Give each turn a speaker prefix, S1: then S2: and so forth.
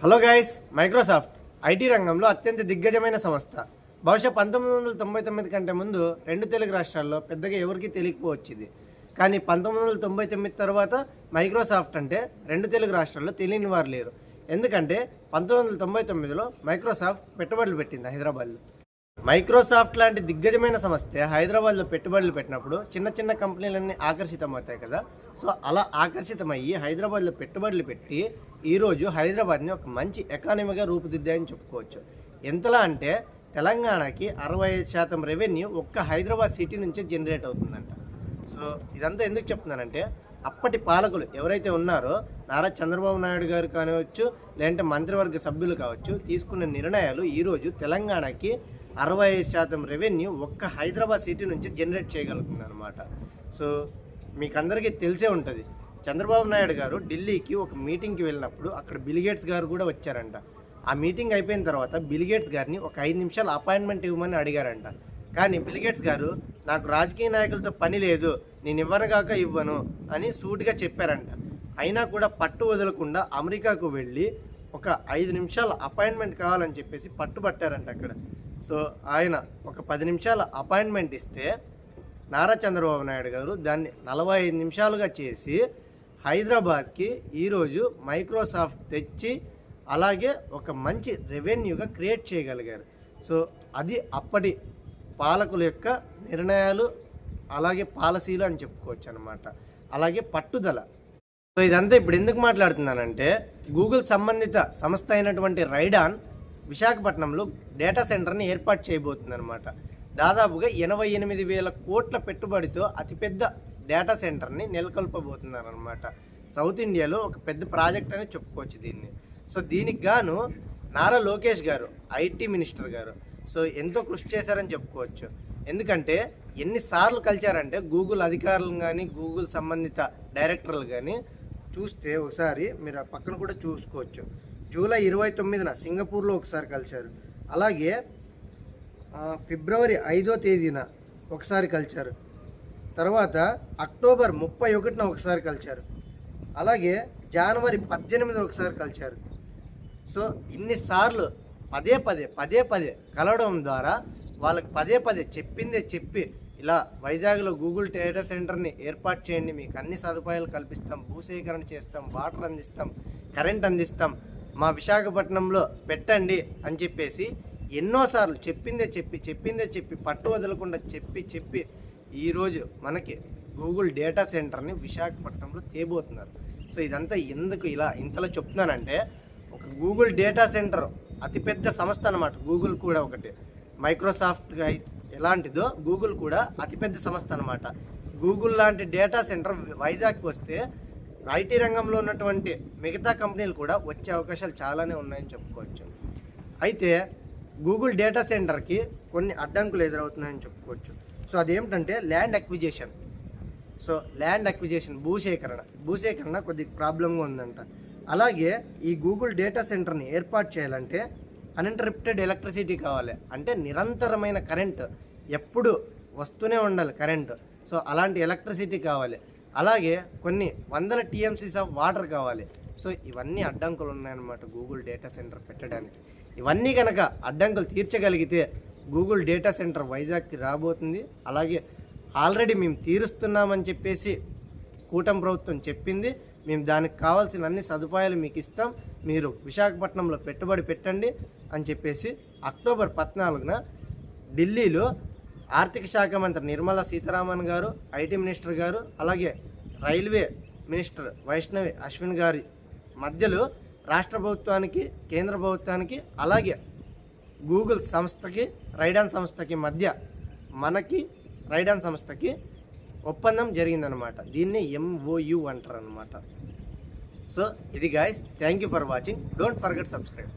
S1: Hello guys, Microsoft IT రంగంలో అత్యంత దిగ్గజమైన సంస్థ. బహుశా 1999 కంటే ముందు రెండు తెలుగు రాష్ట్రాల్లో పెద్దగా ఎవరికి తెలియకపోవచ్చింది. కానీ 1999 తర్వాత మైక్రోసాఫ్ట్ అంటే రెండు తెలుగు రాష్ట్రాల్లో తెలియని వారు లేరు. ఎందుకంటే 1999లో మైక్రోసాఫ్ట్ పెట్టుబడులు పెట్టింది హైదరాబాద్లో. మైక్రోసాఫ్ట్ లాంటి దిగ్గజమైన సంస్థ హైదరాబాద్లో పెట్టుబడులు పెట్టినప్పుడు చిన్న చిన్న కంపెనీలన్నీ ఆకర్షితమవుతాయి కదా. సో అలా ఆకర్షితమయ్యి హైదరాబాద్లో పెట్టుబడులు పెట్టి ఈరోజు హైదరాబాద్ని ఒక మంచి ఎకానమీగా రూపుదిద్దాయని చెప్పుకోవచ్చు. ఎంతలా అంటే తెలంగాణకి 65% రెవెన్యూ ఒక్క హైదరాబాద్ సిటీ నుంచే జనరేట్ అవుతుందంట. సో ఇదంతా ఎందుకు చెప్తున్నానంటే అప్పటి పాలకులు ఎవరైతే ఉన్నారో నారా చంద్రబాబు నాయుడు గారు కానివచ్చు, లేదంటే మంత్రివర్గ సభ్యులు కావచ్చు, తీసుకున్న నిర్ణయాలు ఈరోజు తెలంగాణకి 65% రెవెన్యూ ఒక్క హైదరాబాద్ సిటీ నుంచి జనరేట్ చేయగలుగుతుంది అనమాట. సో మీకు అందరికీ తెలిసే ఉంటుంది, చంద్రబాబు నాయుడు గారు ఢిల్లీకి ఒక మీటింగ్కి వెళ్ళినప్పుడు అక్కడ బిల్గేట్స్ గారు కూడా వచ్చారంట. ఆ మీటింగ్ అయిపోయిన తర్వాత బిల్గేట్స్ గారిని ఒక 5 నిమిషాలు అపాయింట్మెంట్ ఇవ్వమని అడిగారంట. కానీ బిల్గేట్స్ గారు నాకు రాజకీయ నాయకులతో పని లేదు, నేను ఇవ్వనుగాక ఇవ్వను అని సూటిగా చెప్పారంట. అయినా కూడా పట్టు వదలకుండా అమెరికాకు వెళ్ళి ఒక 5 నిమిషాల అపాయింట్మెంట్ కావాలని చెప్పేసి పట్టుబట్టారంట అక్కడ. సో ఆయన ఒక 10 నిమిషాల అపాయింట్మెంట్ ఇస్తే నారా చంద్రబాబు నాయుడు గారు దాన్ని 45 నిమిషాలుగా చేసి హైదరాబాద్కి ఈరోజు మైక్రోసాఫ్ట్ తెచ్చి అలాగే ఒక మంచి రెవెన్యూగా క్రియేట్ చేయగలిగారు. సో అది అప్పటి పాలకుల యొక్క నిర్ణయాలు, అలాగే పాలసీలు అని చెప్పుకోవచ్చు అనమాట. అలాగే పట్టుదల. సో ఇదంతా ఇప్పుడు ఎందుకు మాట్లాడుతున్నానంటే గూగుల్ సంబంధిత సంస్థ అయినటువంటి రైడాన్ విశాఖపట్నంలో డేటా సెంటర్ని ఏర్పాటు చేయబోతుందన్నమాట. దాదాపుగా 88,000 కోట్ల పెట్టుబడితో అతిపెద్ద డేటా సెంటర్ని నెలకొల్పబోతున్నారనమాట. సౌత్ ఇండియాలో ఒక పెద్ద ప్రాజెక్ట్ అని చెప్పుకోవచ్చు దీన్ని. సో దీనికి గాను నారా లోకేష్ గారు, ఐటీ మినిస్టర్ గారు, సో ఎంతో కృషి చేశారని చెప్పుకోవచ్చు. ఎందుకంటే ఎన్నిసార్లు కలిచారంటే గూగుల్ అధికారులు కానీ, గూగుల్ సంబంధిత డైరెక్టర్లు కానీ చూస్తే ఒకసారి మీరు ఆ పక్కన కూడా చూసుకోవచ్చు. జూలై 29న సింగపూర్లో ఒకసారి కలిశారు. అలాగే ఫిబ్రవరి 5వ తేదీన ఒకసారి కలిశారు. తర్వాత అక్టోబర్ 31న ఒకసారి కలిశారు. అలాగే జనవరి 18న ఒకసారి కలిశారు. సో ఇన్నిసార్లు పదే పదే కలవడం ద్వారా వాళ్ళకి పదే చెప్పిందే చెప్పి ఇలా వైజాగ్లో గూగుల్ డేటా సెంటర్ని ఏర్పాటు చేయండి, మీకు అన్ని సదుపాయాలు కల్పిస్తాం, భూసేకరణ చేస్తాం, వాటర్ అందిస్తాం, కరెంట్ అందిస్తాం, మా విశాఖపట్నంలో పెట్టండి అని చెప్పేసి ఎన్నోసార్లు చెప్పిందే చెప్పి పట్టు వదలకుండా చెప్పి ఈరోజు మనకి గూగుల్ డేటా సెంటర్ని విశాఖపట్నంలో తేబోతున్నారు. సో ఇదంతా ఎందుకు ఇంతలో చెప్తున్నానంటే ఒక గూగుల్ డేటా సెంటర్ అతిపెద్ద సంస్థ అన్నమాట. గూగుల్ కూడా ఒకటి, మైక్రోసాఫ్ట్ ఎలాంటిదో గూగుల్ కూడా అతిపెద్ద సంస్థ అన్నమాట. గూగుల్ లాంటి డేటా సెంటర్ వైజాగ్కి వస్తే ఐటీ రంగంలో ఉన్నటువంటి మిగతా కంపెనీలు కూడా వచ్చే అవకాశాలు చాలానే ఉన్నాయని చెప్పుకోవచ్చు. అయితే గూగుల్ డేటా సెంటర్కి కొన్ని అడ్డంకులు ఎదురవుతున్నాయని చెప్పుకోవచ్చు. సో అదేమిటంటే ల్యాండ్ అక్విజిషన్, భూసేకరణ కొద్దిగా ప్రాబ్లంగా ఉందంట. అలాగే ఈ గూగుల్ డేటా సెంటర్ని ఏర్పాటు చేయాలంటే అన్ఇంటరప్టెడ్ ఎలక్ట్రిసిటీ కావాలి, అంటే నిరంతరమైన కరెంటు ఎప్పుడు వస్తూనే ఉండాలి కరెంటు. సో అలాంటి ఎలక్ట్రిసిటీ కావాలి. అలాగే కొన్ని వందల TMCs ఆఫ్ వాటర్ కావాలి. సో ఇవన్నీ అడ్డంకులు ఉన్నాయన్నమాట గూగుల్ డేటా సెంటర్ పెట్టడానికి. ఇవన్నీ కనుక అడ్డంకులు తీర్చగలిగితే గూగుల్ డేటా సెంటర్ వైజాగ్కి రాబోతుంది. అలాగే ఆల్రెడీ మేము తీరుస్తున్నామని చెప్పేసి కూటమి ప్రభుత్వం చెప్పింది. మేము దానికి కావాల్సిన అన్ని సదుపాయాలు మీకు ఇస్తాం, మీరు విశాఖపట్నంలో పెట్టుబడి పెట్టండి అని చెప్పేసి అక్టోబర్ 14న ఢిల్లీలో ఆర్థిక శాఖ మంత్రి నిర్మలా సీతారామన్ గారు, ఐటీ మినిస్టర్ గారు, అలాగే రైల్వే మినిస్టర్ వైష్ణవి అశ్విన్ గారి మధ్యలో రాష్ట్ర ప్రభుత్వానికి, కేంద్ర ప్రభుత్వానికి, అలాగే గూగుల్ సంస్థకి, రైడాన్ సంస్థకి మధ్య రైడాన్ సంస్థకి ఒప్పందం జరిగిందనమాట. దీన్ని MOU అంటారు అనమాట. సో ఇది guys, thank you for watching. Don't forget subscribe.